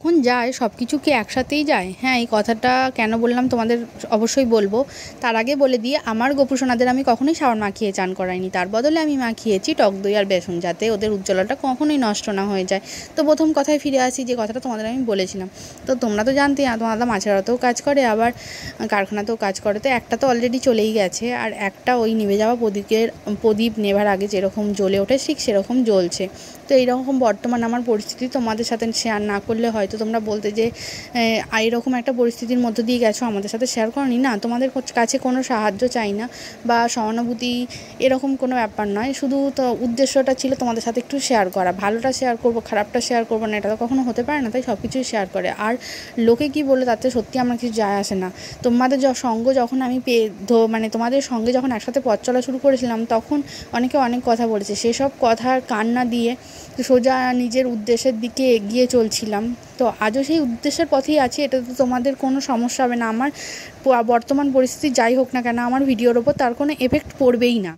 যখন যায় সব কিছু কি একসাথেই যায়? হ্যাঁ, এই কথাটা কেন বললাম তোমাদের অবশ্যই বলবো। তার আগে বলে দিই, আমার গোপু সোনাদের আমি কখনোই সাবান মাখিয়ে চান করাইনি। তার বদলে আমি মাখিয়েছি টক দই আর বেসন, যাতে ওদের উজ্জ্বলতা কখনোই নষ্ট না হয়ে যায়। তো প্রথম কথায় ফিরে আসি, যে কথাটা তোমাদের আমি বলেছিলাম। তো তোমরা তো জানতেই, তোমার দাদা মাছের আড়তেও কাজ করে, আবার কারখানাতেও কাজ করে। তো একটা তো অলরেডি চলেই গেছে, আর একটা ওই নিভে যাওয়া প্রদীপ নেভার আগে যেরকম জ্বলে ওঠে ঠিক সেরকম জ্বলছে। তো এইরকম বর্তমান আমার পরিস্থিতি তোমাদের সাথে শেয়ার না করলে হয়তো তোমরা বলতে যে এইরকম একটা পরিস্থিতির মধ্য দিয়ে গেছো, আমাদের সাথে শেয়ার করোনি। না, তোমাদের কাছে কোনো সাহায্য চাই না বা সহানুভূতি, এরকম কোনো ব্যাপার নয়। শুধু তো উদ্দেশ্যটা ছিল তোমাদের সাথে একটু শেয়ার করা। ভালোটা শেয়ার করবো, খারাপটা শেয়ার করবো না, এটা তো কখনো হতে পারে না। তাই সব কিছুই শেয়ার করে। আর লোকে কী বললো তাতে সত্যি আমার কিছু যায় আসে না। তোমাদের সঙ্গ যখন আমি মানে তোমাদের সঙ্গে যখন একসাথে পথ চলা শুরু করেছিলাম, তখন অনেকে অনেক কথা বলেছে। সেসব কথার কান না দিয়ে সোজা নিজের উদ্দেশ্যের দিকে এগিয়ে চলছিলাম। তো আজও সেই উদ্দেশ্যের পথেই আছি। এটাতে তোমাদের কোনো সমস্যা হবে না। আমার বর্তমান পরিস্থিতি যাই হোক না কেন, আমার ভিডিওর ওপর তার কোনো এফেক্ট পড়বেই না।